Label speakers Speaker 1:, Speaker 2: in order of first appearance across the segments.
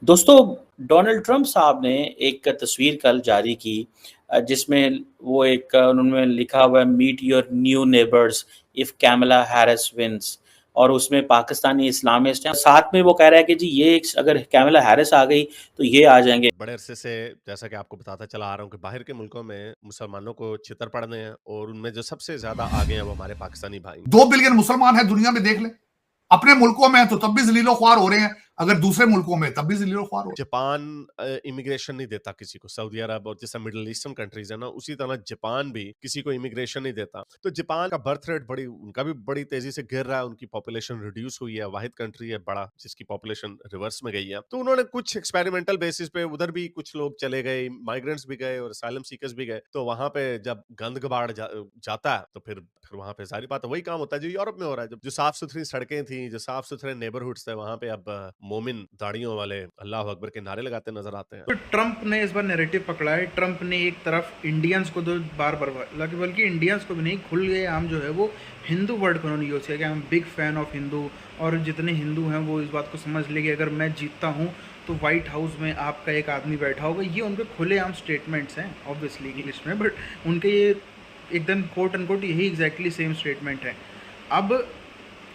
Speaker 1: दोस्तों, Donald Trump साहब ने एक तस्वीर कल जारी की जिसमें वो उन्होंने लिखा हुआ है meet your new neighbours if Kamala Harris wins. और उसमें पाकिस्तानी इस्लामिस्ट हैं, साथ में वो कह रहा है कि जी ये अगर कैमला हैरिस आ गई तो ये आ जाएंगे।
Speaker 2: बड़े अरसे से जैसा कि आपको बताता चला आ रहा हूँ कि बाहर के मुल्कों में मुसलमानों को छितर पड़ने हैं और उनमें जो सबसे ज्यादा आगे हैं वो हमारे पाकिस्तानी भाई।
Speaker 3: 2 बिलियन मुसलमान है दुनिया में, देख ले। अपने मुल्कों में है तो तब भी जलीलो ख्वार हो रहे हैं, अगर दूसरे मुल्कों में तब भी जलीलो ख्वार हो रहे हैं।
Speaker 2: जापान इमिग्रेशन नहीं देता किसी को, सऊदी अरब और जैसा मिडिल ईस्टर्न कंट्रीज है ना, उसी तरह जापान भी किसी को इमिग्रेशन नहीं देता। तो जापान का बर्थ रेट उनका भी बड़ी तेजी से गिर रहा है, उनकी पॉपुलेशन रिड्यूस हुई है, वाहिद कंट्री है बड़ा जिसकी पॉपुलेशन रिवर्स में गई है। तो उन्होंने कुछ एक्सपेरिमेंटल बेसिस पे उधर भी कुछ लोग चले गए, माइग्रेंट्स भी गए और असाइलम सीकर्स भी गए। तो वहां पे जब गंद कबाड़ जाता है तो फिर वहां पे सारी बात वही काम होता है जो यूरोप में हो रहा है। जो साफ सुथरी सड़कें थी, जो साफ सुथरे नेबरहुड्स थे, वहां पे अब मोमिन दाढ़ियों वाले अल्लाह अकबर के नारे लगाते नजर आते हैं।
Speaker 4: तो ट्रंप ने इस बार नैरेटिव पकड़ा है। ट्रंप ने एक तरफ इंडियंस को तो बार बार बल्कि इंडियंस को भी नहीं, खुल गए आम जो है वो हिंदू वर्ड को उन्होंने यूज़ किया कि I am big fan of Hindu. और जितने हिंदू हैं वो इस बात को समझ ले कि अगर मैं जीतता हूँ तो वाइट हाउस में आपका एक आदमी बैठा होगा। ये उनके खुले आम स्टेटमेंट्स हैं, ऑब्वियसली इंग्लिश में, बट उनके ये एकदम कोट अनकोट यही एग्जैक्टली सेम स्टेटमेंट है। अब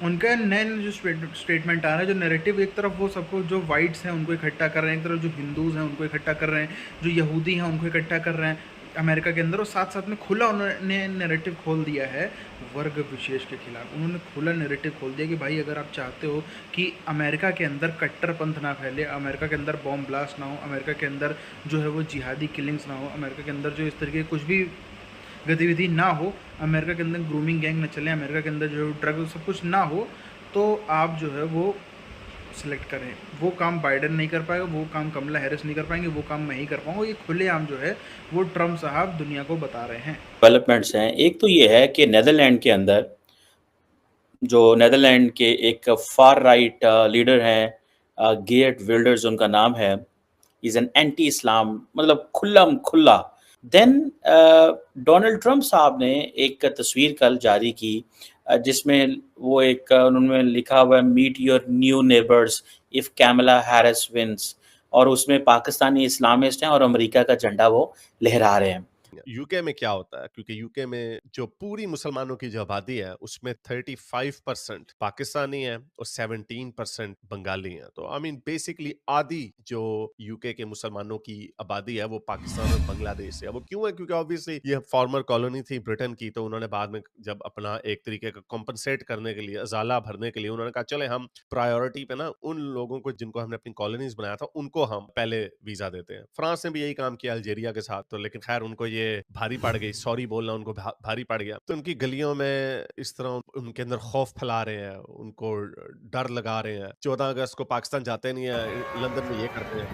Speaker 4: उनका नए नए जो स्टेटमेंट आ रहा है, जो नैरेटिव, एक तरफ वो सबको जो वाइट्स हैं उनको इकट्ठा कर रहे हैं, एक तरफ जो हिंदूज़ हैं उनको इकट्ठा कर रहे हैं, जो यहूदी हैं उनको इकट्ठा कर रहे हैं अमेरिका के अंदर, और साथ साथ में खुला उन्होंने नैरेटिव खोल दिया है वर्ग विशेष के खिलाफ। उन्होंने खुला नैरेटिव खोल दिया कि भाई अगर आप चाहते हो कि अमेरिका के अंदर कट्टरपंथ ना फैले, अमेरिका के अंदर बॉम्ब ब्लास्ट ना हो, अमेरिका के अंदर जो है वो जिहादी किलिंग्स ना हो, अमेरिका के अंदर जो इस तरीके कुछ भी गतिविधि ना हो, अमेरिका के अंदर ग्रूमिंग गैंग न चले, अमेरिका के अंदर जो ड्रग सब कुछ ना हो, तो आप जो है वो सिलेक्ट करें। वो काम बाइडेन नहीं कर पाएगा, वो काम कमला हैरिस नहीं कर पाएंगे, वो काम मैं ही कर पाऊंगा। ये खुलेआम जो है वो ट्रंप साहब दुनिया को बता रहे हैं।
Speaker 1: डेवलपमेंट्स हैं। एक तो ये है कि नीदरलैंड के अंदर जो नीदरलैंड के एक फार राइट लीडर हैं, गेर्ट विल्डर्स उनका नाम है, इज एन एंटी इस्लाम, मतलब खुल्लम खुल्ला। देन डोनाल्ड ट्रंप साहब ने एक तस्वीर कल जारी की जिसमें वो उन्होंने लिखा हुआ है meet your new neighbours if Kamala Harris wins. और उसमें पाकिस्तानी इस्लामिस्ट हैं और अमेरिका का झंडा वो लहरा रहे हैं।
Speaker 2: यूके में क्या होता है, क्योंकि यूके में जो पूरी मुसलमानों की जो आबादी है उसमें 35% पाकिस्तानी है और 17% बंगाली है। तो आई मीन बेसिकली आधी जो यूके के मुसलमानों की आबादी है वो पाकिस्तान और बांग्लादेश है। वो क्यों है? क्योंकि ऑब्वियसली ये फॉर्मर कॉलोनी थी ब्रिटेन की, तो उन्होंने बाद में जब अपना एक तरीके का कॉम्पनसेट करने के लिए, अजाला भरने के लिए, उन्होंने कहा चले हम प्रायोरिटी पे ना उन लोगों को जिनको हमने अपनी कॉलोनीज बनाया था उनको हम पहले वीजा देते हैं। फ्रांस ने भी यही काम किया अल्जेरिया के साथ, तो लेकिन खैर उनको ये भारी पड़ गई, सॉरी बोलना उनको भारी पड़ गया। तो उनकी गलियों में इस तरह उनके अंदर खौफ फैला रहे हैं, उनको डर लगा रहे हैं। 14 अगस्त को पाकिस्तान जाते नहीं है, लंदन में ये करते हैं।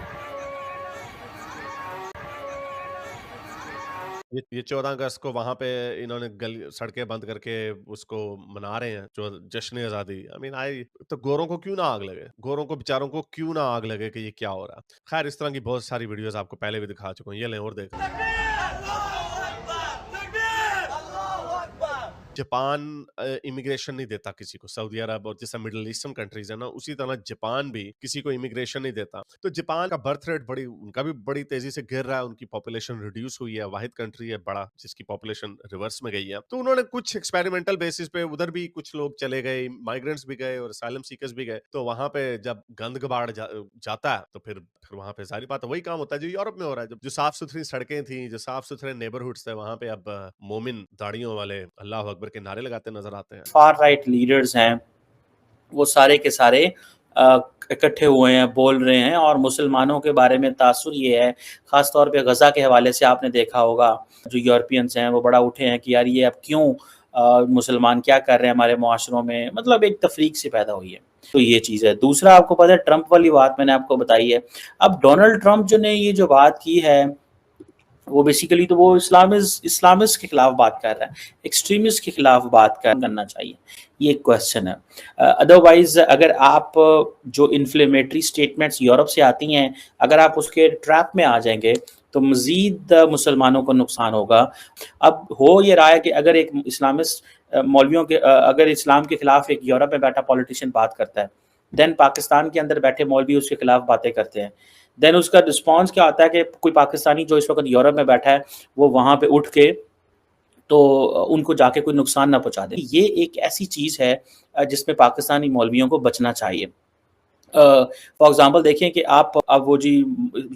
Speaker 2: ये 14 अगस्त को वहां पे इन्होंने गली सड़कें बंद करके उसको मना रहे हैं, जो जश्न आजादी। आई मीन तो गोरों को क्यों ना आग लगे, गोरों को बेचारों को क्यों ना आग लगे कि ये क्या हो रहा है। खैर इस तरह की बहुत सारी वीडियोस आपको पहले भी दिखा चुका हूँ, ये लें और देख। जापान इमिग्रेशन नहीं देता किसी को, सऊदी अरब और जैसा मिडिल ईस्टर्न कंट्रीज है ना, उसी तरह जापान भी किसी को इमिग्रेशन नहीं देता। तो जापान का बर्थ रेट उनका भी बड़ी तेजी से गिर रहा है, उनकी पॉपुलेशन रिड्यूस हुई है, वाहिद कंट्री है बड़ा जिसकी पॉपुलेशन रिवर्स में गई है। तो उन्होंने कुछ एक्सपेरिमेंटल बेसिस पे उधर भी कुछ लोग चले गए, माइग्रेंट्स भी गए और असाइलम सीकर्स भी गए। तो वहां पे जब गंद कबाड़ जाता है तो फिर वहां पे सारी बात वही काम होता है जो यूरोप में हो रहा है। जो साफ सुथरी सड़कें थी, जो साफ सुथरे नेबरहुड्स थे, वहां पे अब मोमिन दाढ़ियों वाले अल्लाह अकबर के नारे लगाते नजर आते हैं।
Speaker 1: फार राइट लीडर्स हैं, वो सारे के सारे इकट्ठे हुए हैं, बोल रहे हैं और मुसलमानों के बारे में तासुर ये है, ख़ास तौर पे गज़ा के हवाले से आपने देखा होगा, जो यूरोपियंस हैं वो बड़ा उठे हैं कि यार ये अब क्यों मुसलमान क्या कर रहे हैं हमारे मुआशरों में, मतलब एक तफरीक सी पैदा हुई है। तो ये चीज़ है। दूसरा, आपको पता है ट्रंप वाली बात मैंने आपको बताई है। अब डोनाल्ड ट्रंप जो ने ये जो बात की है वो बेसिकली तो वो इस्लामिस्ट के खिलाफ बात कर रहा है, एक्सट्रीमिस्ट के खिलाफ बात करना चाहिए, ये एक क्वेश्चन है। अदरवाइज अगर आप जो इन्फ्लेमेटरी स्टेटमेंट्स यूरोप से आती हैं, अगर आप उसके ट्रैप में आ जाएंगे तो मज़ीद मुसलमानों को नुकसान होगा। अब हो ये रहा है कि अगर एक इस्लामिस्ट मौलवियों के अगर इस्लाम के खिलाफ एक यूरोप में बैठा पॉलिटिशियन बात करता है देन पाकिस्तान के अंदर बैठे मौलवी उसके खिलाफ बातें करते हैं। देन उसका रिस्पॉन्स क्या आता है कि कोई पाकिस्तानी जो इस वक़्त यूरोप में बैठा है, वो वहाँ पे उठ के तो उनको जाके कोई नुकसान ना पहुँचा दे। ये एक ऐसी चीज़ है जिसमें पाकिस्तानी मौलवियों को बचना चाहिए। फॉर एग्ज़ाम्पल देखिए कि आप अब वो जी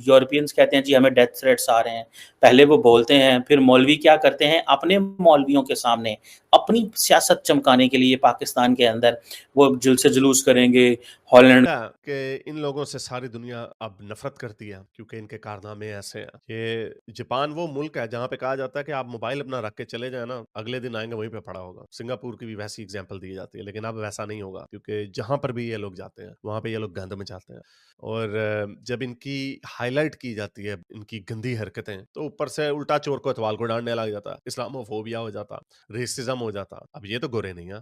Speaker 1: यूरोपियंस कहते हैं जी हमें डेथ थ्रेट्स आ रहे हैं। पहले वो बोलते हैं, फिर मौलवी क्या करते हैं अपने मौलवियों के सामने अपनी सियासत चमकाने के लिए पाकिस्तान के अंदर वो से जुलूस करेंगे, हॉलैंड
Speaker 2: कि इन लोगों से सारी दुनिया अब नफरत करती है क्योंकि इनके कारनामे ऐसे हैं। ये जापान वो मुल्क है जहाँ पे कहा जाता है कि आप मोबाइल अपना रख के चले जाए ना, अगले दिन आएंगे वहीं पे पड़ा होगा। सिंगापुर की भी वैसी एग्जांपल दी जाती है, लेकिन अब वैसा नहीं होगा क्योंकि जहां पर भी ये लोग जाते हैं वहां पे ये लोग गंद मचाते हैं। और जब इनकी हाईलाइट की जाती है इनकी गंदी हरकतें, तो ऊपर से उल्टा चोर को इतवाल को डांटने लग जाता, इस्लामोफोबिया हो जाता, रेसिज्म हो जाता। अब ये तो गोरे नहीं है,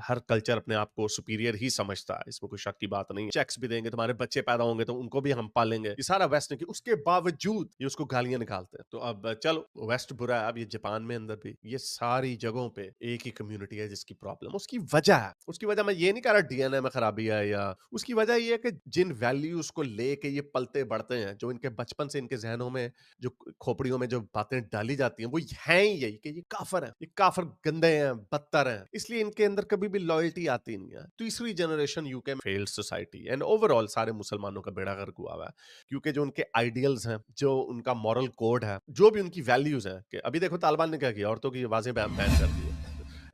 Speaker 2: हर कल्चर अपने आप को सुपीरियर ही समझता है, इसमें कोई शक की बात नहीं है। चेक्स भी देंगे, तुम्हारे बच्चे पैदा होंगे तो उनको भी हम पालेंगे, ये सारा वेस्ट ने, उसके बावजूद ये उसको गालियां निकालते हैं। तो अब चलो वेस्ट बुरा है, अब ये जापान में अंदर भी ये सारी जगहों पे एक ही कम्युनिटी है जिसकी प्रॉब्लम, उसकी वजह है। उसकी वजह मैं ये नहीं कह रहा डीएनए में खराबी है, या उसकी वजह ये है कि जिन वैल्यूज को लेके ये पलते बढ़ते हैं, जो इनके बचपन से इनके जहनों में, जो खोपड़ियों में जो बातें डाली जाती हैं, वो हैं ही यही कि ये काफर है, ये काफर गंदे हैं, बदतर हैं, इसलिए इनके अंदर कभी भी लॉयल्टी आती नहीं है। तीसरी जनरेशन यूके में फेल्ड सोसाइटी एंड ओवरऑल सारे मुसलमानों का बेड़ा गर्क हुआ है क्योंकि जो उनके आइडियल्स हैं, जो उनका मॉरल कोड है, जो भी उनकी वैल्यूज हैं, कि अभी देखो तालिबान ने क्या किया, औरतों की आवाजें बैन कर दी है।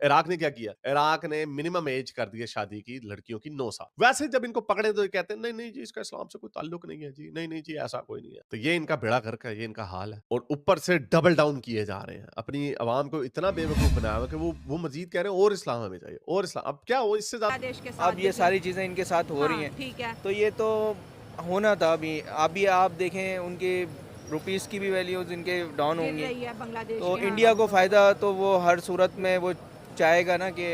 Speaker 2: इराक ने क्या किया, इराक ने मिनिमम एज कर दी है शादी की लड़कियों की 9 साल। वैसे जब इनको पकड़े तो कहते हैं नहीं नहीं जी इसका इस्लाम से कोई ताल्लुक नहीं है जी, नहीं नहीं जी ऐसा कोई नहीं है। तो ये इनका बेड़ा गर्क है, ये इनका हाल है। और ऊपर से डबल डाउन किए जा रहे हैं, अपनी आवाम को इतना बेवकूफ बनाया हुआ कि वो मजीद कह रहे हैं और इस्लाम हमें चाहिए, और इस्लाम। अब क्या हो इससे ज्यादा,
Speaker 5: अब ये सारी चीज़ें इनके साथ हो रही हैं,
Speaker 6: ठीक है।
Speaker 5: तो ये तो होना था। अभी आप देखें उनके रुपीस की भी वैल्यूज इनके डाउन
Speaker 6: गिर
Speaker 5: होंगी,
Speaker 6: रही है बांग्लादेश
Speaker 5: तो
Speaker 6: की, हाँ।
Speaker 5: इंडिया को फ़ायदा तो वो हर सूरत में वो चाहेगा ना कि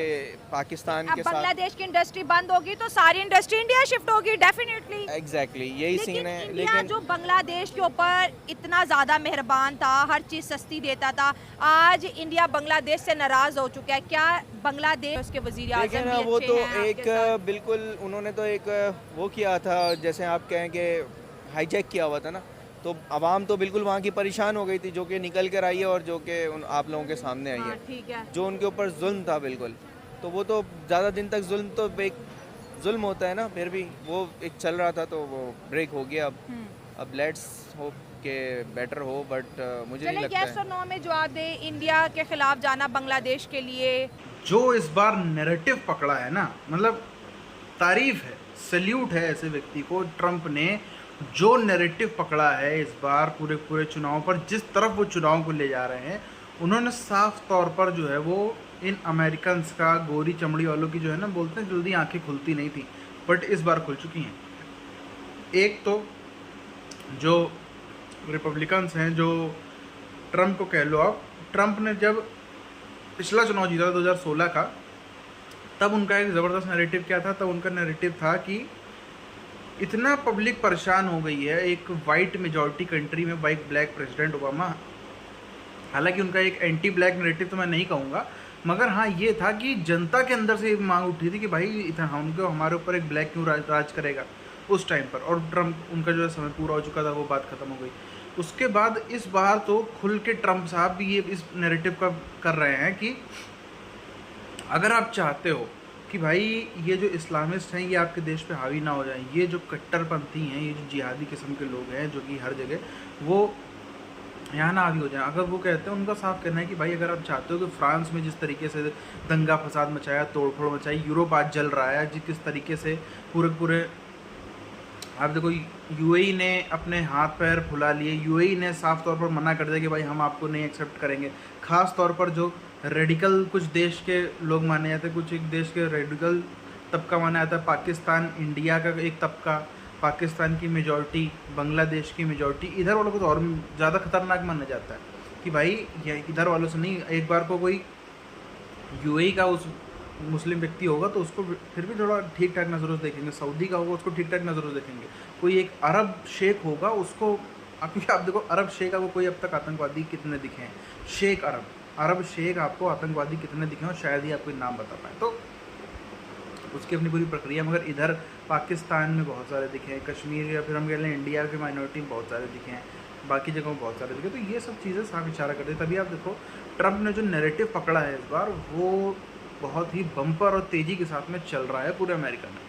Speaker 5: पाकिस्तान
Speaker 6: अब
Speaker 5: के साथ।
Speaker 6: बांग्लादेश की इंडस्ट्री बंद होगी तो सारी इंडस्ट्री इंडिया शिफ्ट होगी डेफिनेटली।
Speaker 5: एग्जैक्टली यही सीन है।
Speaker 6: इंडिया
Speaker 5: लेकिन
Speaker 6: जो बांग्लादेश के ऊपर इतना ज़्यादा मेहरबान था, हर चीज़ सस्ती देता था, आज इंडिया बांग्लादेश से नाराज़ हो चुका है। क्या बांग्लादेश उसके वज़ीर आज़म
Speaker 5: लेकिन
Speaker 6: भी
Speaker 5: वो
Speaker 6: अच्छे
Speaker 5: तो
Speaker 6: हैं आपके
Speaker 5: एक
Speaker 6: साथ?
Speaker 5: बिल्कुल उन्होंने तो एक वो किया था, जैसे आप कहें कि हाईजैक किया हुआ था ना, तो आवाम तो बिल्कुल वहाँ की परेशान हो गई थी, जो कि निकल कर आई है और जो कि आप लोगों के सामने आई
Speaker 6: हाँ,
Speaker 5: है।
Speaker 6: ठीक है।
Speaker 5: जो उनके ऊपर जुल्म था बिल्कुल, तो वो तो ज़्यादा दिन तक जुल्म तो एक जुल्म होता है ना, फिर भी वो एक चल रहा था तो वो ब्रेक हो गया। अब लेट्स होप के बेटर हो, बट मुझे नहीं
Speaker 6: चले
Speaker 5: लगता
Speaker 6: यस
Speaker 5: है।
Speaker 6: और नो में जवाब दे, इंडिया के खिलाफ जाना बांग्लादेश के लिए।
Speaker 4: जो इस बार नैरेटिव पकड़ा है ना, मतलब तारीफ है, सल्यूट है ऐसे व्यक्ति को। ट्रंप ने जो नैरेटिव पकड़ा है इस बार पूरे चुनाव पर, जिस तरफ वो चुनाव को ले जा रहे हैं, उन्होंने साफ तौर पर जो है वो इन अमेरिकन्स का, गोरी चमड़ी वालों की जो है ना, बोलते हैं जल्दी आंखें खुलती नहीं थी, बट इस बार खुल चुकी हैं। एक तो जो रिपब्लिकन्स हैं, जो ट्रंप को कह लो आप, ट्रंप ने जब पिछला चुनाव जीता 2016 का, तब उनका एक ज़बरदस्त नैरेटिव क्या था, तब उनका नैरेटिव था कि इतना पब्लिक परेशान हो गई है एक वाइट मेजॉरिटी कंट्री में बाई ब्लैक प्रेसिडेंट ओबामा। हालांकि उनका एक एंटी ब्लैक नैरेटिव तो मैं नहीं कहूँगा, मगर हाँ ये था कि जनता के अंदर से मांग उठी थी कि भाई इतना उनको हमारे ऊपर एक ब्लैक क्यों राज करेगा उस टाइम पर। और ट्रंप, उनका जो है समय पूरा हो चुका था, वो बात ख़त्म हो गई। उसके बाद इस बार तो खुल के ट्रंप साहब भी ये इस नैरेटिव का कर रहे हैं कि अगर आप चाहते हो कि भाई ये जो इस्लामिस्ट हैं ये आपके देश पे हावी ना हो जाएं, ये जो कट्टरपंथी हैं, ये जो जिहादी किस्म के लोग हैं जो कि हर जगह वो यहाँ ना हावी हो जाए। अगर वो कहते हैं, उनका साफ कहना है कि भाई अगर आप चाहते हो कि फ्रांस में जिस तरीके से दंगा फसाद मचाया, तोड़फोड़ मचाई, यूरोप आज जल रहा है, जिस तरीके से पूरे आप देखो यूएई ने अपने हाथ पैर फुला लिए, यूएई ने साफ तौर पर मना कर दिया कि भाई हम आपको नहीं एक्सेप्ट करेंगे। ख़ास तौर पर जो रेडिकल कुछ देश के लोग माने जाते हैं, कुछ एक देश के रेडिकल तबका माना जाता है, पाकिस्तान, इंडिया का एक तबका, पाकिस्तान की मेजॉरिटी, बांग्लादेश की मेजॉरिटी, इधर वालों को तो और ज़्यादा खतरनाक माना जाता है कि भाई ये इधर वालों से नहीं। एक बार को कोई यूएई का उस मुस्लिम व्यक्ति होगा तो उसको फिर भी थोड़ा ठीक ठाक नज़रों से देखेंगे, सऊदी का होगा उसको ठीक ठाक नज़रों से देखेंगे, कोई एक अरब शेख होगा उसको, क्योंकि आप देखो अरब शेख आपको कोई अब तक आतंकवादी कितने दिखे हैं, शेख अरब शेख आपको आतंकवादी कितने दिखे हैं, और शायद ही आप कोई नाम बता पाएँ। तो उसकी अपनी पूरी प्रक्रिया, मगर इधर पाकिस्तान में बहुत सारे दिखे हैं, कश्मीर या फिर हम कह लें इंडिया के माइनॉरिटी में बहुत सारे दिखे हैं, बाकी जगहों में बहुत सारे दिखे। तो ये सब चीज़ें साफ इशारा करते हैं। तभी आप देखो ट्रंप ने जो नैरेटिव पकड़ा है इस बार, वो बहुत ही बम्पर और तेज़ी के साथ में चल रहा है पूरे अमेरिका में।